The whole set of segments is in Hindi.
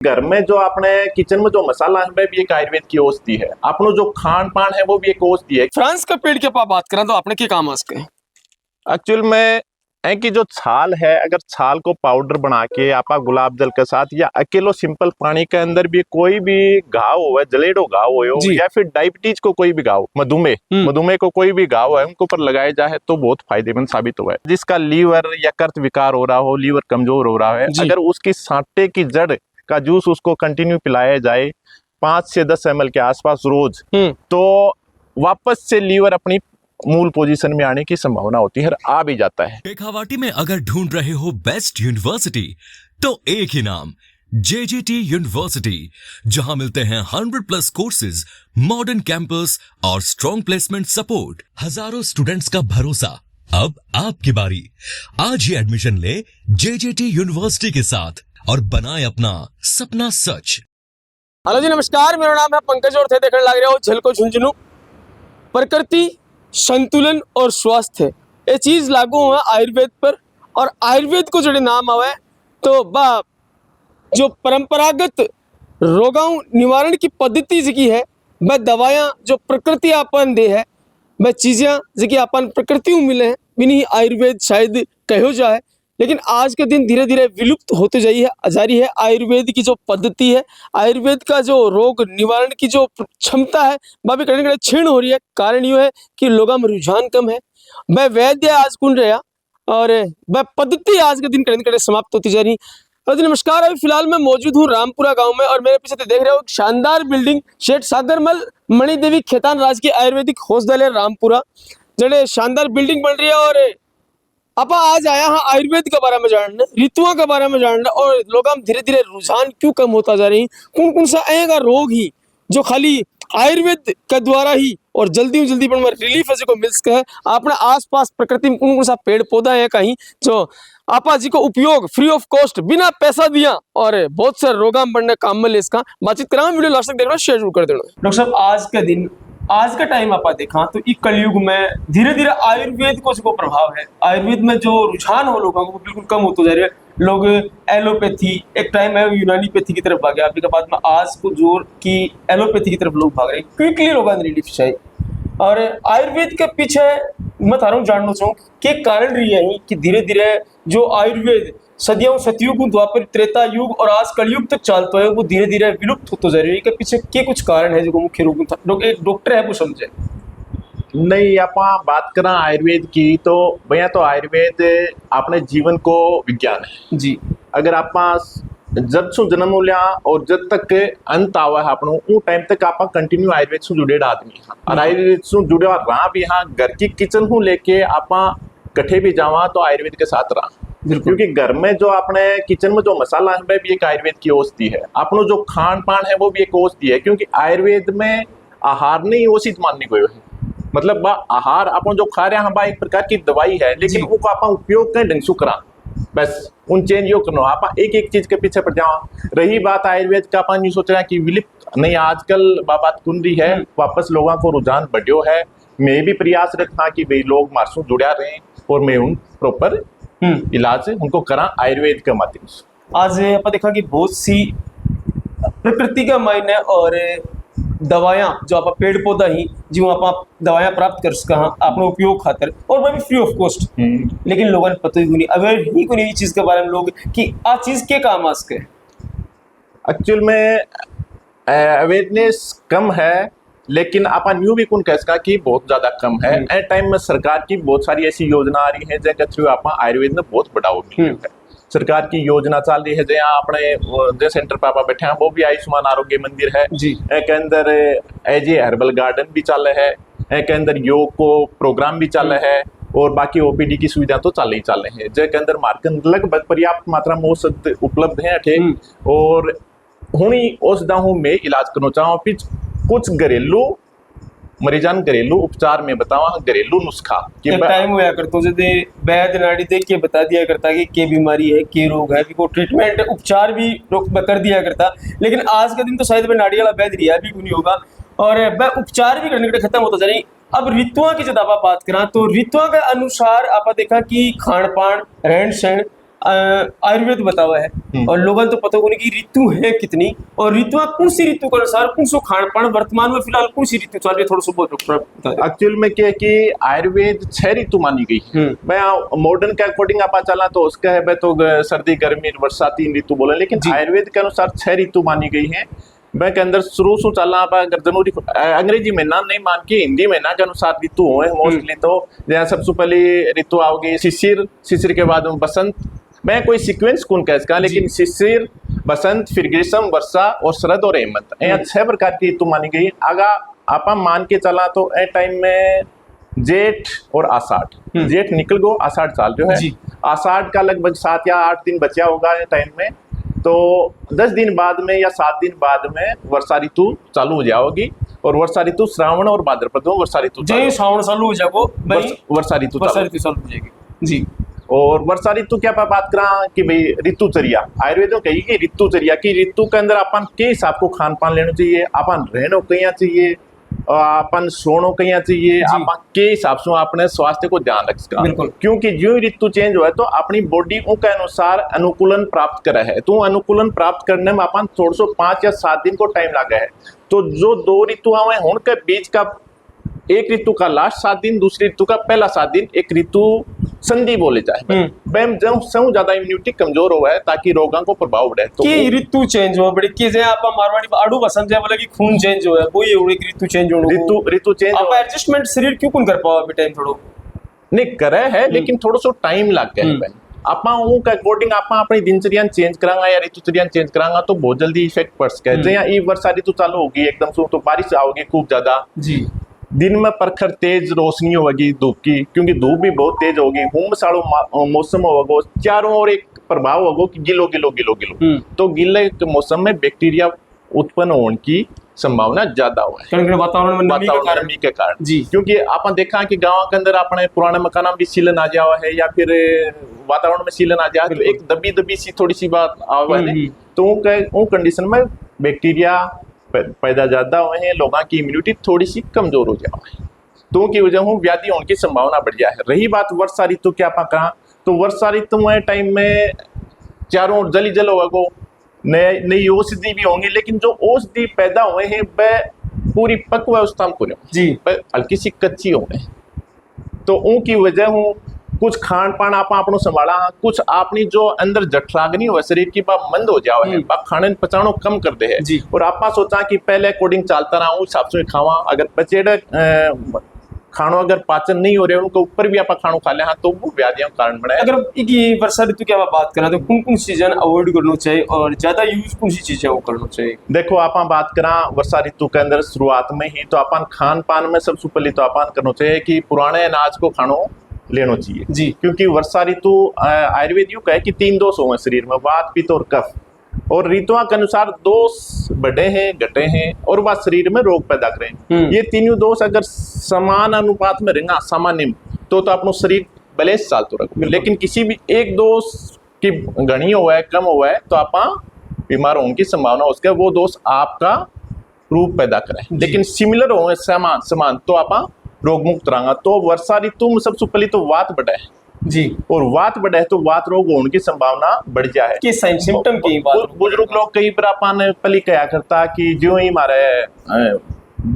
घर में जो अपने किचन में जो मसाला है भी एक आयुर्वेद की औषधि है। अपनो जो खान पान है वो भी एक औषधि है। फ्रांस का पेड़ की आप बात करें तो आपने क्या काम है उसके? एक्चुअल में है कि जो छाल है, अगर छाल को पाउडर बना के आपा गुलाब जल के साथ या अकेलो सिंपल पानी के अंदर भी कोई भी घाव हो, जलेडो घाव हो जी। या फिर डायबिटीज को कोई भी घाव, मधुमेह को कोई भी घाव है, उनके ऊपर लगाया जाए तो बहुत फायदेमंद साबित हुआ है। जिसका लीवर या कर्त विकार हो रहा हो, लीवर कमजोर हो रहा है, अगर उसकी सांटे की जड़ का जूस उसको कंटिन्यू पिलाया जाए 5 से 10 ml के आसपास रोज, तो वापस से लीवर अपनी मूल पोजीशन में आने की संभावना होती है, आ भी जाता है। शेखावाटी में अगर ढूंढ रहे हो बेस्ट यूनिवर्सिटी तो एक ही नाम, JJT यूनिवर्सिटी, जहां मिलते हैं 100+ कोर्सेज, मॉडर्न कैंपस और स्ट्रॉन्ग प्लेसमेंट सपोर्ट, हजारों स्टूडेंट्स का भरोसा। अब आपकी बारी, आज ही एडमिशन ले JJT यूनिवर्सिटी के साथ और बनाए अपना सपना सच। हेलो जी, नमस्कार। मेरा नाम है पंकज और थे देखने लग रहे हो झलको झुंझुनू। प्रकृति, संतुलन और स्वास्थ्य ये चीज लागू हुआ आयुर्वेद पर, और आयुर्वेद को जो नाम आवे तो बा जो परंपरागत रोगाओं निवारण की पद्धति जी है, वह दवायां जो प्रकृति अपन दे है, वह चीजें जी अपन प्रकृति में मिले हैं, बिन्हीं आयुर्वेद शायद कहो जाए। लेकिन आज के दिन धीरे धीरे विलुप्त होते जा रही है आयुर्वेद की जो पद्धति है, आयुर्वेद का जो रोग निवारण की जो क्षमता है वह भी कहीं क्षीण हो रही है। कारण यह है कि लोगों में रुझान कम है, वह वैद्य आज कुंड रहा और वह पद्धति आज के दिन कहीं समाप्त होती जा रही। जी नमस्कार, अभी फिलहाल मैं मौजूद हूँ रामपुरा गांव में और मेरे पीछे तो देख रहे हो शानदार बिल्डिंग शेठ सागरमल मणिदेवी खेतान राजकीय आयुर्वेदिक औषधालय रामपुरा, जड़े शानदार बिल्डिंग बन रही है। और आप आज आया हाँ आयुर्वेद के बारे में जानना, ऋतुओं के बारे में जानना, और लोगों में धीरे धीरे रुझान क्यों कम होता जा रही, कौन कौन सा आएगा रोग ही जो खाली आयुर्वेद के द्वारा ही और जल्दी पर रिलीफ को मिल सके है। अपने आसपास प्रकृति में कौन कौन सा पेड़ पौधा है कहीं जो आपा जी को उपयोग फ्री ऑफ कॉस्ट बिना पैसा दिया और बहुत से रोगा बढ़ने काम में ले इसका बातचीत करा। वीडियो लास्ट तक देखना, शेयर जरूर कर देना। डॉक्टर साहब, आज के दिन आज का टाइम आप देखा तो इस कलयुग में धीरे धीरे आयुर्वेद को जो प्रभाव है, आयुर्वेद में जो रुझान हो लोगों को बिल्कुल कम होता जा रहा है। लोग एलोपैथी, एक टाइम है यूनानीपैथी की तरफ भागे, आपके बाद में आज को जोर की एलोपैथी की तरफ लोग भाग रहे हैं, क्विकली लोग रिलीफ चाहिए। और आयुर्वेद के पीछे मैं थारू जानना चाहूँ कि कारण रही है कि धीरे धीरे जो आयुर्वेद सदियों सतयुग द्वापर त्रेता युग और आज कलयुग तक चलता है वो धीरे धीरे विलुप्त होता जा रही है। के पीछे के कुछ कारण है जो मुख्य रूप में एक डॉक्टर है वो समझे नहीं। आप बात करें आयुर्वेद की तो भैया तो आयुर्वेद अपने जीवन को विज्ञान है जी। अगर आप जब सु जन्म लिया और जब तक अंत आवा है अपनों वो टाइम तक आप कंटिन्यू आयुर्वेद से जुड़े आदमी हाँ, और आयुर्वेद से जुड़े रहा भी हाँ, घर की किचन हूँ लेके आप कठे भी जावा तो आयुर्वेद के साथ रहा, क्योंकि घर में जो अपने किचन में जो मसाला है भी एक आयुर्वेद की औषधि है। अपनो जो खान पान है वो भी एक औषधि है, क्योंकि आयुर्वेद में आहार नहीं औषधि मानने को है। मतलब आहार अपन जो खा रहे हैं एक प्रकार की दवाई है, लेकिन वो आप उपयोग करें ढंग से करा, बस उन चेंज यो करना। आप एक चीज के पीछे पड़ जाओ। रही बात आयुर्वेद का, अपन ये सोच रहे हैं कि विलुप्त नहीं, आजकल बात कुन रही है, वापस लोगों को रुझान बढ़ियो है। मैं भी प्रयासरत था कि भाई लोग मारसू जुड़ा रहे और मैं उन प्रॉपर इलाज उनको करा आयुर्वेद के माध्यम से। आज आप देखा कि बहुत सी प्रकृति का मायने और दवायां जो आप पेड़ पौधा ही जो आप दवायां प्राप्त कर सका अपने उपयोग खातर, और वह भी फ्री ऑफ कॉस्ट। लेकिन लोगों ने पता ही नहीं, अवेयर ही को नहीं चीज के बारे में लोग कि आ चीज के काम आ सके। एक्चुअल में अवेयरनेस कम है, लेकिन अपन यूं भी कौन कह सका कि बहुत ज्यादा कम है। एट टाइम में सरकार की बहुत सारी ऐसी योजना आ रही है जिनके थ्रू आप आयुर्वेद में बहुत बढ़ावा मिल रहा है। सरकार की योजना चल रही है जहाँ अपने जो सेंटर पे आप बैठे हैं वो भी आयुष्मान आरोग्य मंदिर है जी, के अंदर एज ए हर्बल गार्डन भी चल रहा है, के अंदर योग को प्रोग्राम भी चल रहा है, और बाकी ओपीडी की सुविधा तो चल रही है, जिसके अंदर मार्केट लगभग पर्याप्त मात्रा में औषध उपलब्ध है अठे। और हुणी औषधा हूँ मैं इलाज करना चाहूँ कुछ घरेलू मरीजान घरेलू उपचार में बतावा, घरेलू नुस्खा कि टाइम हुआ करतो जदे वैद्य नाड़ी देख के बता दिया करता कि के बीमारी है, के रोग है, को ट्रीटमेंट उपचार भी कर दिया करता। लेकिन आज के दिन तो शायद नाड़ी वाला वैद्य रिया भी नहीं होगा और वह उपचार भी करने के खत्म होता जा रही। अब ऋतुओं की जब आप बात करा तो ऋतुओं के अनुसार आप देखा कि खान पान, रहन सहन आयुर्वेद बता हुआ है और लोगों को तो पता होगा कि ऋतु है कितनी और ऋतु कौन सी ऋतु के अनुसार कौन सो खान पान वर्तमान में फिलहाल कौन सी ऋतु चल रही है, थोड़ा सा बहुत एक्चुअल में क्या है कि आयुर्वेद 6 ऋतु मानी गई है। मैं मॉडर्न के अकॉर्डिंग आप चला तो उसका है तो सर्दी गर्मी वर्षा 3 ऋतु बोले, लेकिन आयुर्वेद के अनुसार 6 ऋतु मानी गई है। मैं के अंदर शुरू से चलना आप अगर जनवरी अंग्रेजी महीना नहीं मान के हिंदी महीना के अनुसार ऋतु हुए मोस्टली, तो जैसे सबसे पहले ऋतु आओगी शिशिर, शिशिर के बाद बसंत। मैं कोई सीक्वेंस कौन कह सका, लेकिन शिशिर, बसंत, फिर ग्रीष्म, वर्षा और शरद और हेमंत, यहाँ 6 प्रकार की ऋतु मानी गई। अगर आप मान के चला तो ए टाइम में जेठ और आषाढ़, जेठ निकल गो आषाढ़ चाल रहे है, आषाढ़ का लगभग 7 या 8 दिन बचा होगा ए टाइम में, तो 10 दिन बाद में या 7 दिन बाद में वर्षा ऋतु चालू हो जाओगी और वर्षा ऋतु श्रावण और भाद्रपद में वर्षा ऋतु श्रावण चालू हो जाएगा, वर्षा ऋतु चालू हो जाएगी जी। और वर्षा ऋतु क्या बात करा कि भाई ऋतुचर्या, आयुर्वेद में कही कि ऋतुचर्या की ऋतु के अंदर अपन के हिसाब को खान पान लेना चाहिए, अपन रहनो कहीं चाहिए, अपन सोनो कहीं चाहिए, अपन के हिसाब से अपने स्वास्थ्य को ध्यान रख सका, क्योंकि जो ऋतु चेंज हुआ है तो अपनी बॉडी के अनुसार अनुकूलन प्राप्त करे है, तो अनुकूलन प्राप्त करने में अपन थोड़ा सो 5 या 7 दिन को टाइम लगा है। तो जो 2 ऋतु हुए हैं उनके बीच का एक ऋतु का लास्ट 7 दिन, दूसरी ऋतु का पहला 7 दिन एक ऋतु संधि बोले जाए। जब ज्यादा इम्यूनिटी कमजोर हुआ है ताकि रोगों को प्रभाव बढ़े तो ऋतु चेंज हो बड़ी की जे आप मारवाड़ी आड़ू बसंत है बोले कि खून चेंज हो है, वो ये एक ऋतु चेंज हो, ऋतु चेंज आप एडजस्टमेंट शरीर क्यों कौन कर पाओ अभी टाइम थोड़ा नहीं करे है, लेकिन थोड़ा सा टाइम लग गया है। आपा के अकॉर्डिंग आपा अपनी दिनचर्या चेंज करांगा या ऋतुचर्या चेंज करांगा तो बहुत जल्दी इफेक्ट पड़ सके। जैसे ये वर्षा ऋतु चालू होगी एकदम से तो बारिश आओगी खूब ज्यादा जी, दिन में प्रखर तेज रोशनी होगी धूप की, क्योंकि धूप भी बहुत तेज होगी, हुमसाड़ो मौसम होगा, चारों ओर एक प्रभाव होगा कि गिलो गिलो गिलो गिलो, तो गिले के मौसम में बैक्टीरिया उत्पन्न होने की संभावना ज्यादा हुआ है वातावरण में नमी के कारण जी। क्योंकि आपने देखा कि गांव के अंदर अपने पुराने मकान में भी सीलन आ जावा है या फिर वातावरण में सीलन आ जाए तो एक दबी दबी सी थोड़ी सी बात आवा है, तो कंडीशन में बैक्टीरिया पैदा ज्यादा हुए हैं, लोगों की इम्यूनिटी थोड़ी सी कमजोर हो जाए, तो की वजह से व्याधि होने की संभावना बढ़ जाए। रही बात वर्षा ऋतु क्या आप कहा, तो वर्षा ऋतु में टाइम में चारों ओर जल ही जल होगा, नई औषधि भी होंगी, लेकिन जो औषधि पैदा हुए हैं वह पूरी पक्व अवस्था में पूरे जी हल्की सी कच्ची हो गए, तो उनकी वजह कुछ खान पान आप अपनों संभाला, कुछ आपनी जो अंदर जठराग्नि हो शरीर की बात मंद हो जाओ है, बाप खाने पचानो कम कर दे है और आप सोचा कि पहले अकॉर्डिंग चलता रहा हूँ हिसाब से खावा, अगर पचेड़ा खानो अगर पाचन नहीं हो रहे उनके ऊपर भी आप खानो खा ले तो वो व्याधियों का कारण बने। अगर वर्षा ऋतु की बात करें तो कौन कौन सी चीजें अवॉइड करना चाहिए और ज्यादा यूज कौन सी चीजें वो करना चाहिए? देखो आप बात करा वर्षा ऋतु के अंदर शुरुआत में ही तो अपन खान पान में सबसे पहले तो अपन करना चाहिए कि पुराने अनाज को खानो लेना चाहिए जी, क्योंकि वर्षा ऋतु आयुर्वेद यूं कहे कि 3 दोष हो शरीर में, वात पित्त और कफ, और ऋतुओं के अनुसार दोष बढ़े हैं घटे हैं और वह शरीर में रोग पैदा करें। ये तीनों दोष अगर समान अनुपात में रहेंगे सामान्य तो अपना शरीर बैलेंस चालते रखो, लेकिन किसी भी एक दोष की घनी हुआ है कम हुआ है तो आप बीमार होने की संभावना उसके वो दोष आपका रूप पैदा करें, लेकिन सिमिलर हो समान तो आप रोग मुक्त रहेंगे। तो वर्षा ऋतु में सबसे पहले तो वात बढ़े जी, और वात बढ़े तो वात रोग होने की संभावना बढ़ जाए। कि सिम्टम की बात बुजुर्ग लोग कई बार अपन पहले कहा करता कि जो ही हमारे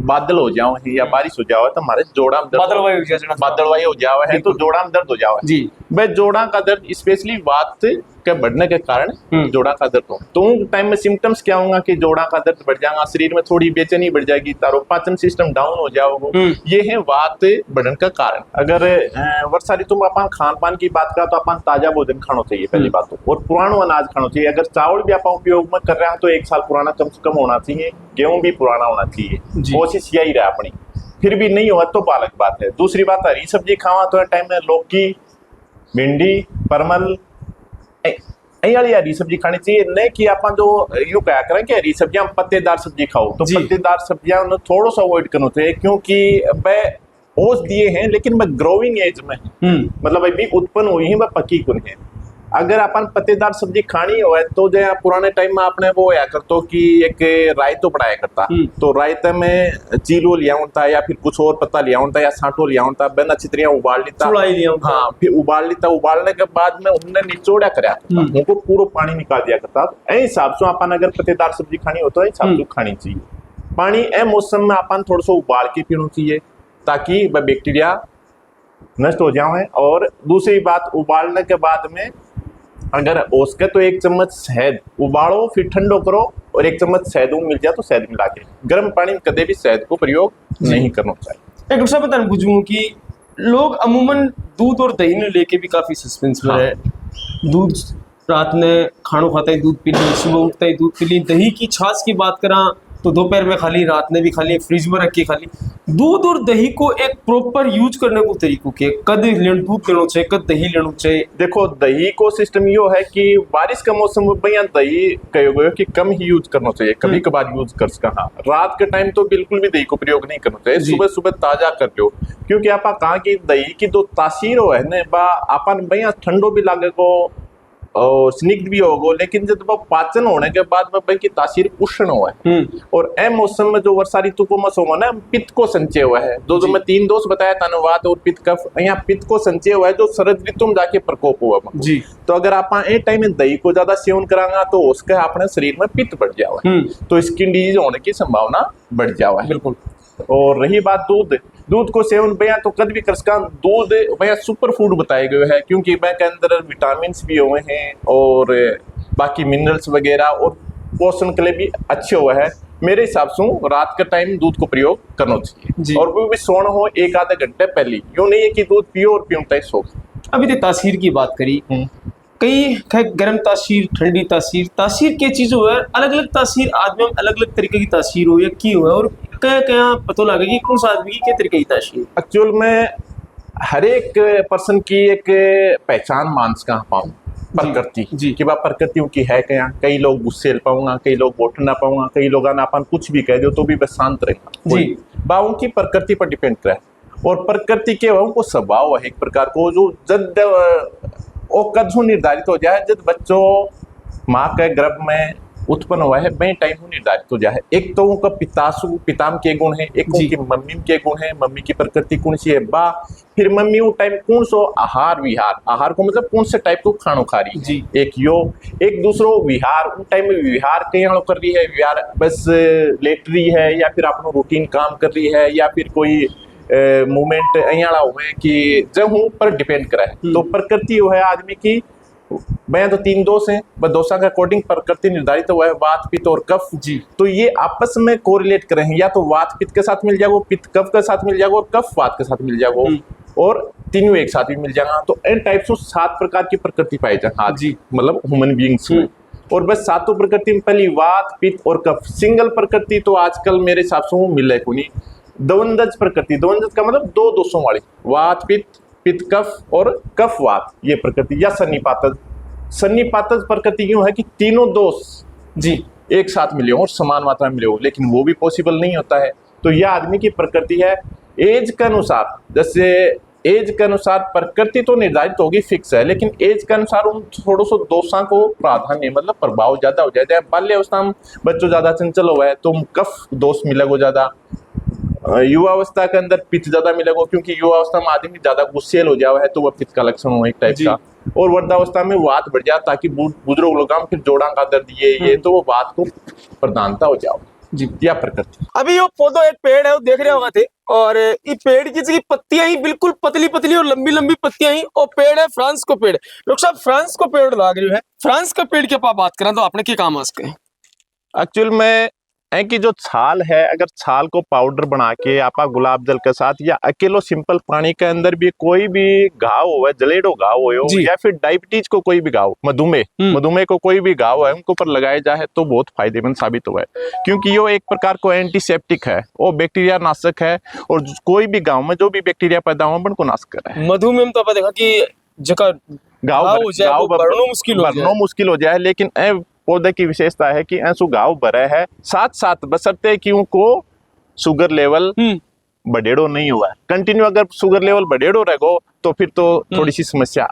बादल हो जाओ या बारिश हो जाओ तो हमारे जोड़ा में बादलवाई हो जाओ है तो जोड़ा में दर्द हो जाओ है जी, वह जोड़ा का दर्द स्पेशली वात के बढ़ने के कारण जोड़ा का दर्द हो, तो टाइम में सिम्टम्स क्या होगा कि जोड़ा का दर्द बढ़ जाएगा, शरीर में थोड़ी बेचैनी बढ़ जाएगी, तारो पाचन सिस्टम डाउन हो जाओगे, ये है वात बढ़ने का कारण। अगर वर्षा ऋतु में अपन खान पान की बात करें तो अपन ताजा भोजन खाना चाहिए पहली बात तो, और पुराना अनाज खाना चाहिए। अगर चावल भी आप उपयोग में कर रहे हैं तो 1 साल पुराना कम से कम होना चाहिए, गेहूं भी पुराना होना चाहिए, कोशिश यही रहा अपनी, फिर भी नहीं हुआ तो अलग बात है। दूसरी बात हरी सब्जी खावा तो टाइम में लौकी, भिंडी, परमल वाली हरी सब्जी खानी चाहिए, नहीं कि आप जो यूं कहा करें कि हरी सब्जियां पत्तेदार सब्जी खाओ, तो पत्तेदार सब्जियां थोड़ा सा अवॉइड करना चाहिए, क्योंकि वह ओस दिए हैं लेकिन वह ग्रोइंग एज में मतलब अभी उत्पन्न हुई है, वह पकी कुन है। अगर अपन पत्तेदार सब्जी खानी हो तो जो पुराने टाइम में आपने वो या करतो कि एक रायतो बनाया करता, तो रायते में चीलो लिया होता या फिर कुछ और पत्ता लिया होता या सांठो लिया होता, बन अच्छी तरह उबाल लेता, हाँ फिर उबाल लेता, उबालने के बाद में उन्हें निचोड़ा कराया करता, उनको पूरा पानी निकाल दिया करता। ऐ हिसाब से अपन अगर पत्तेदार सब्जी खानी हो तो हिसाब से खानी चाहिए। पानी ए मौसम में अपन थोड़ा सा उबाल के पीना चाहिए ताकि वह बैक्टीरिया नष्ट हो जाए। और दूसरी बात, उबालने के बाद में अगर हो सके तो 1 चम्मच शहद उबालो फिर ठंडो करो और 1 चम्मच शहद मिल जाए तो शहद मिला के, गर्म पानी में कदे भी शहद को प्रयोग नहीं करना चाहिए। एक डॉक्टर साहब बताना पूछूंगा कि लोग अमूमन दूध और दही ने लेके भी काफी सस्पेंस में है। दूध रात में खाना खाता है दूध पी ली, सुबह उठता है दूध पी ली। दही की छाछ की बात करा तो दोपहर में खाली, रात में भी खाली, फ्रिज में रख के खाली। दूध और दही को एक प्रॉपर यूज करने को तरीकों के कद दूध लेना चाहिए, कद दही लेना चाहिए। देखो दही को सिस्टम यो है कि बारिश का मौसम में भैया दही कहोगे कि कम ही यूज करना चाहिए, कभी कभार यूज कर सका। हाँ, रात के टाइम तो बिल्कुल भी दही को प्रयोग नहीं करना चाहिए, सुबह सुबह ताजा कर लो, क्योंकि आप कहा कि दही की जो तासीर हो है ना बा अपन भैया ठंडो भी लागे को और स्निग्ध भी होगो, लेकिन जब वो पाचन होने के बाद में भाई की तासीर उष्ण हुआ है। और ए मौसम में जो वर्षा ऋतु को मौसम है ना, पित्त को संचय हुआ है। जो मैं 3 दोष बताया था, वात और पित्त कफ, यहाँ पित्त को संचय हुआ है जो शरद ऋतु में जाके प्रकोप हुआ जी। तो अगर आप ए टाइम में दही को ज्यादा सेवन करांगा तो उसके अपने शरीर में पित्त बढ़ जावा, तो स्किन डिजीज होने की संभावना बढ़ जावा है। बिल्कुल। और रही बात दूध को सेवन भैया तो कद भी कर सका। दूध भैया सुपर फूड बताए गए हैं, क्योंकि भैया के अंदर विटामिन भी हुए हैं और बाकी मिनरल्स वगैरह और पोषण के लिए भी अच्छे हुए हैं। मेरे हिसाब से रात के टाइम दूध को प्रयोग करना चाहिए, और वो भी सोना हो 1 आधे घंटे पहले। यूं नहीं है कि दूध पियो और पीता है सो। अभी तो तासीर की बात करी, कई गर्म तासीर, ठंडी तासीर के चीजों है, अलग अलग तासीर आदमी में अलग अलग तरीके की तासीर हो या की हो, और क्या पता लगे कि कौन सा आदमी की क्या तरीके की तासीर। एक्चुअल में हर एक पर्सन की एक पहचान मानस का पाऊँ प्रकृति जी कि वह प्रकृतियों की है क्या। कई लोग गुस्से पाऊंगा, कई लोग बोट ना पाऊंगा, कई लोग अपन कुछ भी कह दो तो भी बस शांत रहेगा जी। बावों की प्रकृति पर डिपेंड करे, और प्रकृति के वो स्वभाव है एक प्रकार को जो जब वो कद निर्धारित हो जाए जब बच्चों माँ के गर्भ में उत्पन्न हुआ है वही टाइम निर्धारित हो जाए। एक तो उनका पिताम के गुण है, एक उनकी मम्मी के गुण है, मम्मी की प्रकृति कौन सी है बा, फिर मम्मी वो टाइम कौन सो आहार विहार, आहार को मतलब कौन से टाइप को खानो खा रही जी। एक दूसरो विहार, उन टाइम में विहार कहीं कर रही है, विहार बस लेट रही है या फिर अपना रूटीन काम कर रही है या फिर कोई मूवमेंट अयाड़ा हुए कि जब हूँ पर डिपेंड करा है। तो प्रकृति वो है आदमी की, मैं तो 3 दोष हैं, बस दोषों के अकॉर्डिंग प्रकृति निर्धारित हुआ है, वात पित्त और कफ जी। तो ये आपस में कोरिलेट करें, या तो वात पित्त के साथ मिल जाएगा, पित्त कफ के साथ मिल जाएगा और कफ वात के साथ मिल जाएगा, और तीनों एक साथ भी मिल जाएगा। तो इन टाइप्स से 7 प्रकार की प्रकृति पाई जाए जी, मतलब ह्यूमन बीइंग्स में। और बस 7 प्रकृति में पहली वात पित्त और कफ। सिंगल प्रकृति तो आजकल मेरे हिसाब से मिले को नहीं। द्वंद्वज प्रकृति, द्वंद्वज का मतलब 2 दोषों वाली, वात पित्त कफ और कफ वात, ये प्रकृति। या सन्निपातज प्रकृति यूं है कि तीनों दोष जी एक साथ मिले हो और समान मात्रा में मिले हो, लेकिन वो भी पॉसिबल नहीं होता है। तो यह आदमी की प्रकृति है। एज के अनुसार, जैसे एज के अनुसार प्रकृति तो निर्धारित होगी, फिक्स है, लेकिन एज के अनुसार उन थोड़ो सो दोषों को प्राधान्य मतलब प्रभाव ज्यादा हो जाता है। बाल्य अवस्था में बच्चों ज्यादा चंचल हुआ है तो कफ दोष मिलेगा ज्यादा, युवा अवस्था के अंदर पित्त ज्यादा मिलेगा, क्योंकि युवा अवस्था में आदमी ज्यादा गुस्सेल हो जावा है तो वह पित्त का लक्षण हो एक टाइप का। और वृद्धावस्था में वात बढ़ जाए ताकि बुजुर्ग लोग फिर जोड़ा का दर्द ये तो वो वात को प्रधानता हो जाओ जी। या प्रकृति। अभी यो पौधो एक पेड़ है वो देख रहे होगा थे, और ये पेड़ की पत्तियां ही बिल्कुल पतली पतली और लंबी लंबी पत्तियां ही, और पेड़ है फ्रांस को पेड़। डॉक्टर साहब फ्रांस को पेड़ लगा रहे है, फ्रांस का पेड़ के पास बात करें तो आपने क्या काम आ सके। एक्चुअल में कि जो छाल है, अगर छाल को पाउडर बना के आप गुलाब जल के साथ या अकेलो सिंपल पानी के अंदर भी कोई भी घाव हो, जलेडो घाव हो या फिर डायबिटीज को कोई भी घाव, मधुमेह को कोई भी घाव है, उनके ऊपर लगाया जाए तो बहुत फायदेमंद साबित हुआ है, क्योंकि ये एक प्रकार को एंटीसेप्टिक है, वो बैक्टीरिया नाशक है, और कोई भी गाँव में जो भी बैक्टीरिया पैदा हुआ उनको नाश कर रहा है। मधुमेह तो देखा कि जगह भरनो मुश्किल हो जाए, लेकिन पौधे की विशेषता है कि ऐसु घाव भरे है, साथ बसरते कि उनको शुगर लेवल बढ़ेड़ो नहीं हुआ है। कंटिन्यू अगर शुगर लेवल बढ़ेड़ो रहेगो तो फिर तो थोड़ी सी समस्या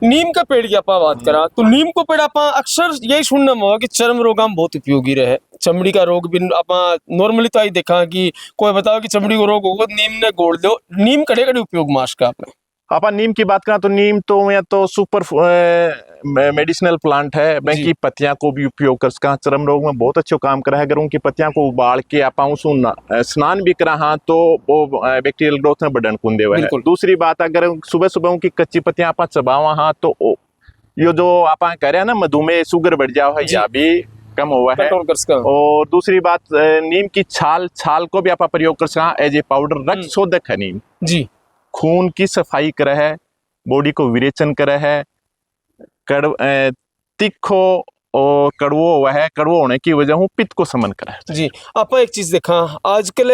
नीम का पेड़ की आपा बात करा तो नीम को पेड़ आपा अक्सर यही सुनने में हुआ कि चर्म रोग में बहुत उपयोगी रहे, चमड़ी का रोग भी आपा नॉर्मली तो आई देखा कि कोई बताओ कि चमड़ी को रोग होगा नीम ने गोड़ दो, नीम कड़े कड़े उपयोग मास का आपने। अपन नीम की बात करें तो नीम तो या तो सुपर मेडिसिनल प्लांट है, मैं जी। की पत्तियां को भी उपयोग कर सका, चर्म रोग में बहुत अच्छे काम करा है। अगर उनकी पत्तियां को उबाल के आप स्नान भी करा हाँ तो वो बैक्टीरियल ग्रोथ में बढ़न कुंदे हुए है। बिल्कुल। दूसरी बात, अगर सुबह सुबह उनकी कच्ची पत्तियां आप चबावा हाँ तो ये जो आप कह रहे हैं ना मधुमेह शुगर बढ़ जाओ है, जी। या भी कम हुआ है। कंट्रोल कर सका। और दूसरी बात, नीम की छाल को भी आप प्रयोग कर सका एज ए पाउडर, रक्त शोधक है नीम, जी। खून की सफाई करे है, बॉडी को विरेचन करे है, तिखो और कड़वो हुआ है, कड़वो होने की वजह हूँ पित्त को समन करे है। जी। आप एक चीज देखा आजकल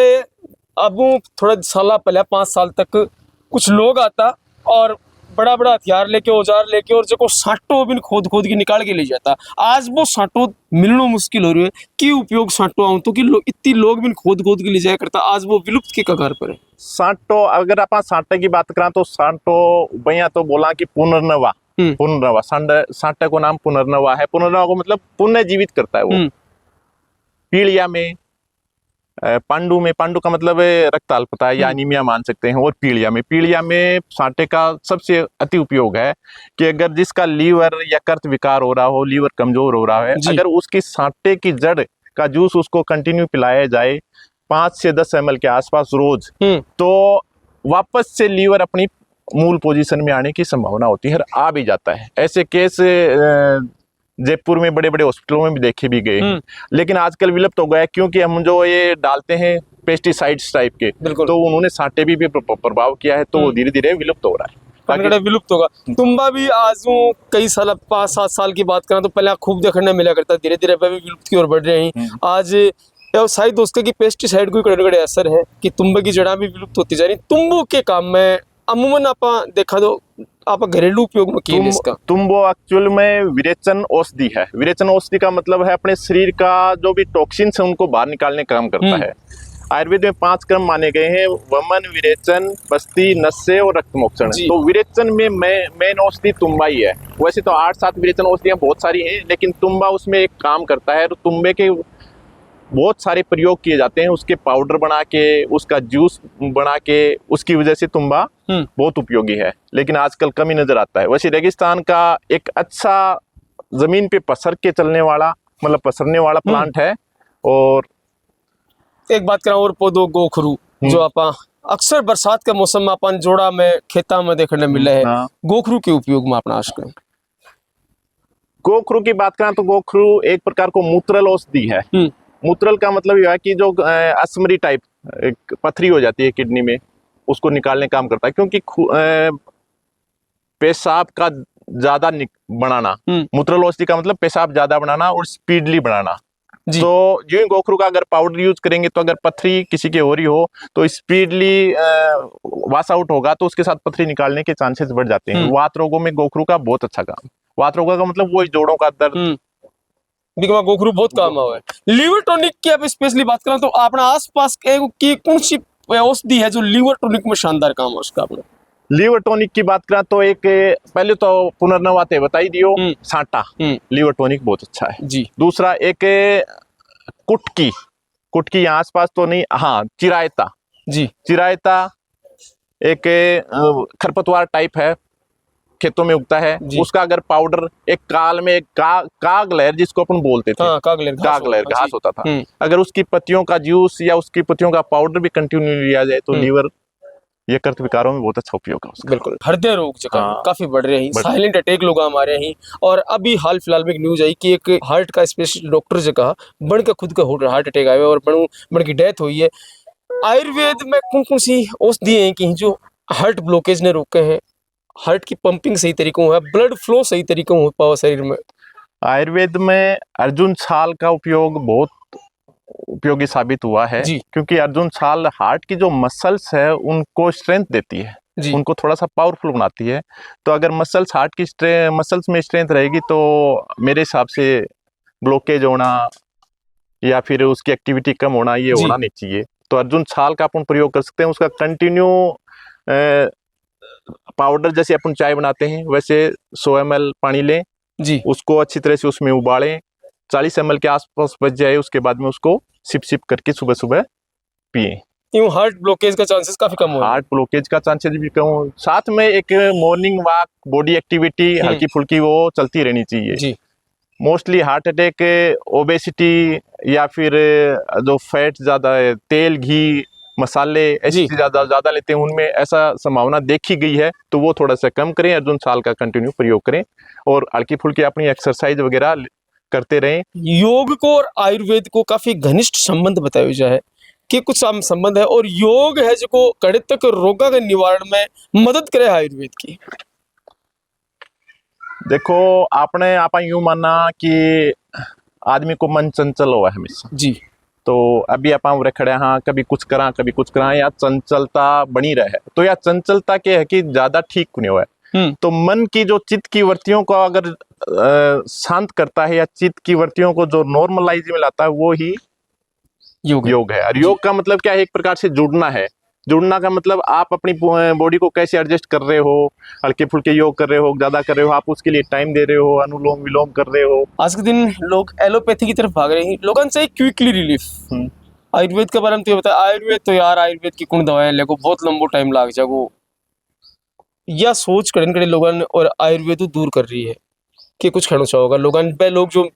अब थोड़ा साल पहले 5 साल तक कुछ लोग आता और बड़ा बड़ा हथियार लेके औजार लेके और जो साटो बिन खोद खोद के निकाल के ले जाता। आज वो साटो मिलना मुश्किल हो रही है कि उपयोग साटो आऊं तो कि इतनी लोग बिन खोद खोद के ले जाया करता, आज वो विलुप्त के कगार पर है। साटो, अगर आप साटे की बात करें तो साटो भैया तो बोला कि पुनर्नवा, पुनर्नवा साटे को नाम पुनर्नवा है। पुनर्नवा को मतलब पुनर्जीवित करता है वो। पीलिया में, पांडु का मतलब रक्त अल्पता है या एनीमिया मान सकते हैं। और पीलिया में सांटे का सबसे अति उपयोग है कि अगर जिसका लीवर या कर्त विकार हो रहा हो, लीवर कमजोर हो रहा है, अगर उसकी सांटे की जड़ का जूस उसको कंटिन्यू पिलाया जाए 5 से 10 ml के आसपास रोज, तो वापस से लीवर अपनी मूल पोजीशन में आने की संभावना होती है, आ भी जाता है। ऐसे केस जयपुर में बड़े बड़े हॉस्पिटलों में भी देखे भी गए हैं, लेकिन आजकल विलुप्त हो गया क्योंकि हम जो ये डालते हैं पेस्टिसाइड्स टाइप के, तो उन्होंने सांटे भी प्रभाव किया है, तो वो धीरे धीरे विलुप्त हो रहा है। विलुप्त होगा। तुम्बा भी आज कई साल 5-7 साल की बात करें तो पहले खूब देखने मिला करता, धीरे धीरे भी विलुप्त की ओर बढ़ रहे हैं। आज व्यवसायी दोस्तों की पेस्टिसाइड को कड़े कड़े असर है कि तुम्बे की जड़ा भी विलुप्त होती जा रही। तुम्बो के काम में अमूमन आप देखा तो आप घरेलू उपयोग में किए इसका। तुम्बो एक्चुअल में विरेचन औषधि है। विरेचन औषधि का मतलब है अपने शरीर का जो भी टॉक्सिन्स है उनको बाहर निकालने का काम करता है। आयुर्वेद में 5 क्रम माने गए हैं: वमन, विरेचन, बस्ती, नस्य और रक्त मोक्षण। तो विरेचन में मेन औषधि तुम्बा ही है। वैसे तो 8-7 विरेचन औषधियां बहुत सारी हैं, लेकिन तुम्बा उसमें एक काम करता है। तो तुम्बे के बहुत सारे प्रयोग किए जाते हैं, उसके पाउडर बना के, उसका जूस बना के, उसकी वजह से तुम्बा बहुत उपयोगी है, लेकिन आजकल कम ही नजर आता है। वैसे रेगिस्तान का एक अच्छा जमीन पे पसर के चलने वाला, मतलब पसरने वाला प्लांट है। और एक बात करा और पौधो गोखरू जो आपा अक्सर बरसात के मौसम में अपन जोड़ा में खेता में देखने मिले है, गोखरू के उपयोग में अपना आजकल। गोखरू की बात करें तो गोखरू एक प्रकार को मूत्रल औषधि है। मूत्रल का मतलब यह है कि जो असमरी टाइप पथरी हो जाती है किडनी में, उसको निकालने का काम करता है। क्योंकि पेशाब का ज्यादा बनाना, मूत्रल औषधि का मतलब पेशाब ज्यादा बनाना और स्पीडली बनाना। तो जो गोखरू का अगर पाउडर यूज करेंगे तो अगर पथरी किसी की हो रही हो तो स्पीडली वाश आउट होगा, तो उसके साथ पथरी निकालने के चांसेस बढ़ जाते हैं। वात रोगों में गोखरू का बहुत अच्छा काम। वात रोगों का मतलब वही जोड़ों का दर्द, गोखरू बहुत काम हुआ है। लीवर टॉनिक की आप स्पेशली बात करें तो अपना आसपास की कौन सी औषधि है जो लीवर टॉनिक में शानदार काम है उसका? अपना लीवर टॉनिक की बात करें तो एक पहले तो पुनर्नवाते बताई दियो, सांटा लीवर टॉनिक बहुत अच्छा है जी। दूसरा एक कुटकी यहाँ आसपास तो नहीं, हाँ चिरायता जी। चिरायता एक खरपतवार टाइप है, खेतों में उगता है। उसका अगर पाउडर एक काल में कागलहर जिसको अपन बोलते थे, कागलहर घास होता था, अगर उसकी पत्तियों का जूस या उसकी पत्तियों का पाउडर भी कंटिन्यू लिया जाए तो लीवर ये कर्त विकारों में बहुत अच्छा उपयोग है उसका। बिल्कुल। हृदय रोग काफी बढ़ रहे हैं, साइलेंट अटैक लोग हमारे हैं। और अभी हाल फिलहाल में एक न्यूज आई कि एक हार्ट का स्पेशलिस्ट डॉक्टर से कहा बन के खुद का हार्ट अटैक आया और बन की डेथ हुई है। आयुर्वेद में कौन कौन सी औषधि हैं कि जो हार्ट ब्लॉकेज ने रोके हैं, हार्ट की पंपिंग सही तरीकों है, ब्लड फ्लो सही तरीकों हो पाओ शरीर में? आयुर्वेद में अर्जुन छाल का उपयोग बहुत उपयोगी साबित हुआ है, क्योंकि अर्जुन छाल हार्ट की जो मसल्स है उनको स्ट्रेंथ देती है, उनको थोड़ा सा पावरफुल बनाती है। तो अगर मसल्स हार्ट की मसल्स में स्ट्रेंथ रहेगी तो मेरे हिसाब से ब्लॉकेज होना या फिर उसकी एक्टिविटी कम होना ये होना नहीं चाहिए। तो अर्जुन छाल का अपन प्रयोग कर सकते हैं। उसका कंटिन्यू पाउडर जैसे अपन चाय बनाते हैं वैसे 100 ml पानी लें, जी उसको अच्छी तरह से उसमें उबालें, 40 ml के आसपास बच जाए, उसके बाद में उसको सिप सिप करके सुबह सुबह पिए। यूं हार्ट ब्लॉकेज का चांसेस काफी कम हो हार्ट ब्लॉकेज का चांसेस भी कम हो। साथ में एक मॉर्निंग वॉक, बॉडी एक्टिविटी हल्की फुल्की वो चलती रहनी चाहिए। जी मोस्टली हार्ट अटैक, ओबेसिटी या फिर जो फैट ज्यादा है, तेल घी मसाले ऐसी जी। चीजें ज्यादा लेते हैं, उनमें ऐसा संभावना देखी गई है, तो वो थोड़ा सा कम करें, अर्जुन साल का कंटिन्यू प्रयोग करें और हल्की फुल्की अपनी एक्सरसाइज वगैरह करते रहें। योग को और आयुर्वेद को काफी घनिष्ठ संबंध बताया जाए है कि कुछ संबंध है, और योग है जो कड़े तक रोगों के निवारण में मदद करे आयुर्वेद की। देखो आपने आपा यूं माना कि आदमी को मन चंचल हुआ है हमेशा, जी तो अभी आप उरे खड़े हाँ कभी कुछ करा या चंचलता बनी रहे, तो या चंचलता के है कि ज्यादा ठीक नहीं हुआ है। तो मन की जो चित्त की वृत्तियों को अगर शांत करता है या चित्त की वृत्तियों को जो नॉर्मलाइज में लाता है, वो ही योग है। और योग का मतलब क्या है? एक प्रकार से जुड़ना है। जुड़ना का मतलब आप अपनी बॉडी को कैसे एडजस्ट कर रहे हो, हल्के फुल्के योग कर रहे हो, ज्यादा कर रहे हो, आप उसके लिए टाइम दे रहे हो, अनुलोम विलोम कर रहे हो। आज के दिन लोग एलोपैथी की तरफ भाग रहे हैं, लोगों से क्विकली रिलीफ। आयुर्वेद के बारे में तो ये बताया, आयुर्वेद तो यार आयुर्वेद की कौन दवाएं लेको बहुत लंबो टाइम लाग जागो, या सोच कड़े लोगों ने और आयुर्वेद दूर कर रही है कि कुछ कहना चाहोगा लोगों पे, लोग जो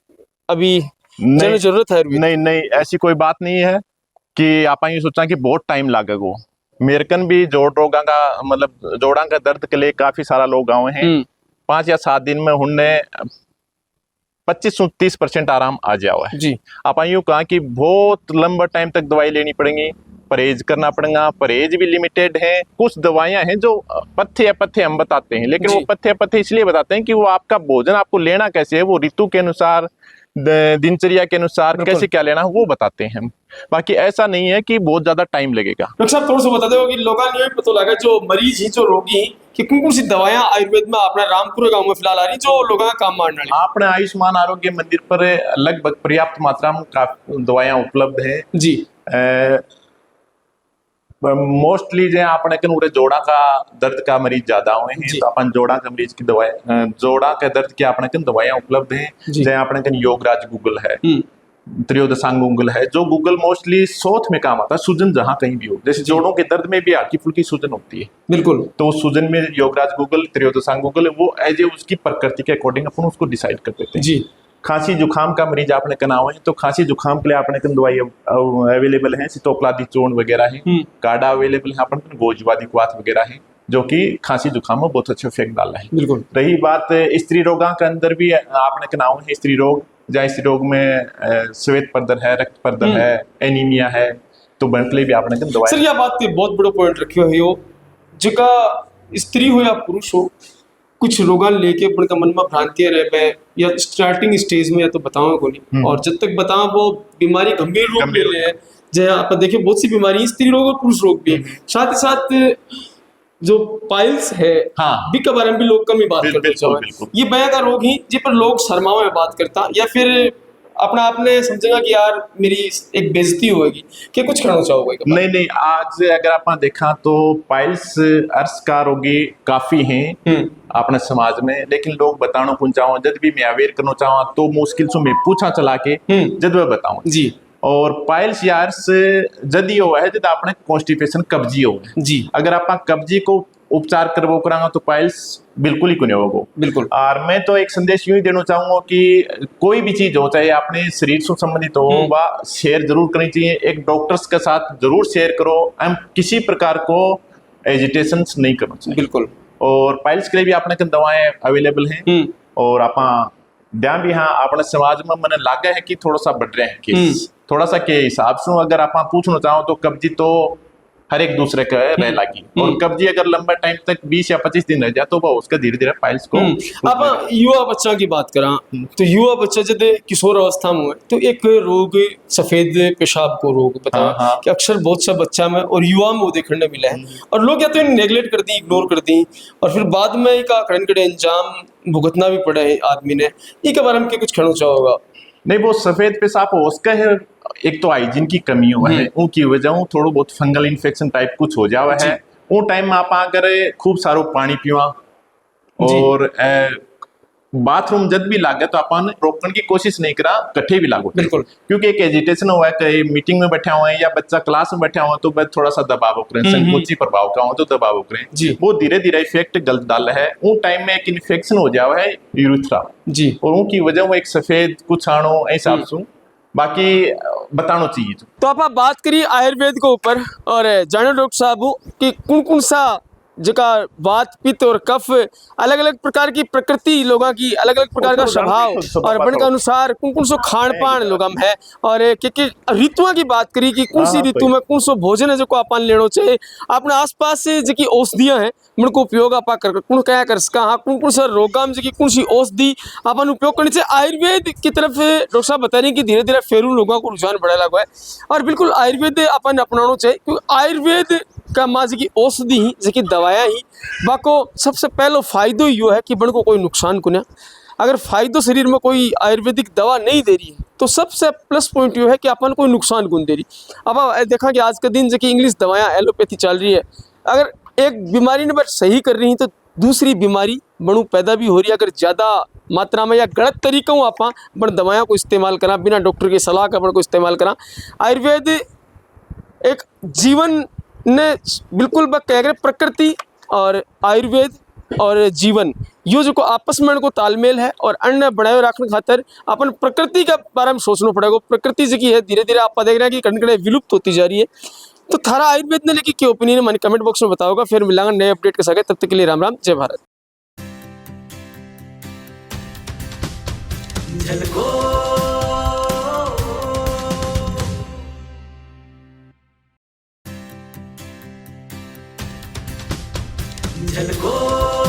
अभी नहीं, जरूरत है आयुर्वेद? नहीं ऐसी कोई बात नहीं है कि आप ये सोचा कि बहुत टाइम लागेगा। मेरकन भी जोड़ रोगा का मतलब जोड़ा का दर्द के लिए काफी सारा लोग आए हैं, 5 या 7 दिन में उनने 25-30% आराम आ जाओ है जी। आप यूं कहा कि बहुत लंबा टाइम तक दवाई लेनी पड़ेगी, परहेज करना पड़ेगा। परहेज भी लिमिटेड है। कुछ दवाइयां हैं जो पथ्य हम बताते हैं, लेकिन वो पथ्य इसलिए बताते हैं कि वो आपका भोजन आपको लेना कैसे है, वो ऋतु के अनुसार, दिनचर्या के अनुसार कैसे क्या लेना है वो बताते हैं। बाकी ऐसा नहीं है कि बहुत ज्यादा टाइम लगेगा। डॉक्टर साहब थोड़ा सा बता दो कि लोगों ने पता लगा जो मरीज ही जो रोगी हैं कि कौन कौन सी दवाइयां आयुर्वेद में अपना रामपुर गांव में फिलहाल आ रही जो लोगों का काम आने वाली? आपने आयुष्मान आरोग्य मंदिर पर लगभग पर्याप्त मात्रा में दवाइयां उपलब्ध है जी। मोस्टली जो आपने कन जोड़ा का दर्द का मरीज ज्यादा हुए हैं, तो अपन जोड़ा का मरीज की दवाई, जोड़ा के दर्द की आपने कन दवाइयां उपलब्ध हैं। जैसे आपने कन योगराज गूगल है, त्रियोदशांग गूगल है, जो गूगल मोस्टली साउथ में काम आता है, सूजन जहां कहीं भी हो, जैसे जोड़ों के दर्द में भी हल्की फुल्की सूजन होती है, बिल्कुल, तो उस सूजन में योगराज गूगल, त्रियोदशांग गूगल वो एज ए उसकी प्रकृति के अकॉर्डिंग अपन उसको डिसाइड कर देते हैं। जी। खांसी जुकाम का मरीज आपने कना हुए हैं, तो खांसी जुकाम के लिए आपने कन दवाई अवेलेबल है, सितोप्लादी चूर्ण वगैरह है, काढ़ा अवेलेबल है, अपन गोजवादी क्वाथ वगैरह है, जो कि खांसी जुकाम में बहुत अच्छा इफेक्ट डाला है। बिल्कुल। रही बात स्त्री रोगों के अंदर भी आपने कना हुए हैं, स्त्री रोग, जहाँ स्त्री रोग में श्वेत पर्दर है, रक्त पर्दर है, एनीमिया है, तो बनके लिए भी आपने कन दवाई। सर यह बात पे बहुत बड़ा पॉइंट रखियो है यो, जिका स्त्री हो या पुरुष हो, कुछ रोगा लेके अपन का मन में भ्रांतियां रहे या स्टार्टिंग स्टेज में या तो बताओ को नहीं, और जब तक बताओ वो बीमारी गंभीर रूप ले ले, जैसे आप देखिए बहुत सी बीमारी स्त्री रोग और पुरुष रोग भी, साथ ही साथ जो पाइल्स है भी के बारे में भी लोग कम ही बात करते हैं। ये बया का रोग ही जिस पर लोग शर्माओं में बात करता, या फिर अपना आपने समझेगा कि यार मेरी एक बेइज्जती होगी, क्या कुछ कहना चाहोगे? नहीं, आज अगर आप देखा तो पाइल्स अर्श का रोगी काफी हैं अपने समाज में, लेकिन लोग बताना कौन चाहो, जब भी मैं अवेयर करना चाहूँ तो मुश्किल से मैं पूछा चला के जब मैं बताऊँ जी। और पाइल्स या अर्श जदी हो है जब आपने कॉन्स्टिपेशन कब्जी हो जी, अगर आप कब्जी को उपचार करवो करांगा तो पाइल्स बिल्कुल ही नहीं होगा। बिल्कुल। और मैं तो एक संदेश यूं ही देना चाहूंगा कि कोई भी चीज हो, चाहे अपने शरीर से संबंधित हो, वह शेयर जरूर करनी चाहिए, एक डॉक्टर्स के साथ जरूर शेयर करो, हम किसी प्रकार को एजिटेशन नहीं करना चाहिए। बिल्कुल। और पाइल्स के लिए भी अपने दवाएं अवेलेबल हैं, और आप ध्यान भी हाँ अपने समाज में मैंने लागा है कि थोड़ा सा बढ़ रहे हैं केस, थोड़ा सा के हिसाब से अगर आप पूछना चाहो तो कब्जी तो हर एक दूसरे का रह लागी, और कब्जी अगर लंबा टाइम तक 20 या 25 दिन रह जाए तो वह उसका धीरे धीरे पाइल्स को। आप युवा बच्चा की बात करा तो युवा बच्चा जब किशोर अवस्था में तो एक रोग सफेद पेशाब को रोग बता कि अक्सर बहुत सा बच्चा में और युवा में वो देखने मिला है, और लोग या तो नेग्लेक्ट कर दी, इग्नोर कर दी, और फिर बाद में इसका कड़े अंजाम भुगतना भी पड़ा है आदमी ने। इसके बारे में कुछ कहना चाहोगा? नहीं, वो सफेद पेशाब हो उसका है, एक तो हाइजीन की कमी हुआ है, उनकी वजह थोड़ा बहुत फंगल इन्फेक्शन टाइप कुछ हो जावा है, वो टाइम में आप करे खूब सारो पानी पीवा जी। और बाथरूम जब भी लागे तो अपन रोकने की कोशिश नहीं करा, कट्ठे भी लागू करें। बिल्कुल। क्योंकि एक एजिटेशन हुआ है, कहीं मीटिंग में बैठे हुए हैं या बच्चा क्लास में बैठे हुए हैं तो वह थोड़ा सा दबाव करें, संकोची प्रभाव का हो तो दबाव करें जी। वो धीरे धीरे इफेक्ट गलत डाल है। वो टाइम में एक इन्फेक्शन हो जावा है यूरिथ्रा जी। और उनकी वजह वो एक सफेद कुछ आणो ऐसा सु बाकी बताना चाहिए। तो आप बात करिए आयुर्वेद के ऊपर और जानो डॉक्टर साहब कि कौन कौन सा जगह वात पित्त और कफ अलग अलग प्रकार की प्रकृति लोगों की अलग अलग प्रकार का स्वभाव और बन के अनुसार कौन कौन सो खान पान लोगों में है और कि ऋतुओं की बात करी कि कौन सी ऋतु में कौन सो भोजन है जो को अपन लेना चाहिए अपने आसपास से जो की औषधियां हैं उनको उपयोग आप कर कौन क्या कर सका हाँ कौन कौन सा रोगा में जो कौन सी औषधि अपन उपयोग करनी चाहिए। आयुर्वेद की तरफ डॉक्टर साहब बता रहे हैं कि धीरे धीरे फेरू लोगों को रुझान बढ़ा लगा है और बिल्कुल आयुर्वेद अपन अपनाना चाहिए क्योंकि आयुर्वेद का माँ जी की औषधि ही जो की दवाया ही बाको सबसे पहलो फायदो यो है कि बन को कोई नुकसान को ना अगर फायदो शरीर में कोई आयुर्वेदिक दवा नहीं दे रही है तो सबसे प्लस पॉइंट यो है कि अपन कोई नुकसान को नहीं दे रही। अब देखा कि आज के दिन जो कि इंग्लिश दवाएं एलोपैथी चल रही है अगर एक बीमारी ने बस सही कर रही है तो दूसरी बीमारी बनू पैदा भी हो रही है। अगर ज़्यादा मात्रा में या गलत तरीकों आप बन दवाओं को इस्तेमाल करा बिना डॉक्टर की सलाह का बन को इस्तेमाल करा। आयुर्वेद एक जीवन ने बिल्कुल कह रहे प्रकृति और आयुर्वेद और जीवन यो जो को आपस में को तालमेल है और अन्य बनाए रखने खातर अपन प्रकृति के बारे में सोचना पड़ेगा। प्रकृति जो की है धीरे धीरे आप देख रहे हैं कि कण कण विलुप्त होती जा रही है। तो थारा आयुर्वेद ने लेके क्या ओपिनियन है मैंने कमेंट बॉक्स में बताओगा। फिर मिलांगा नए अपडेट के साथ, तब तक के लिए राम राम, जय भारत। झलको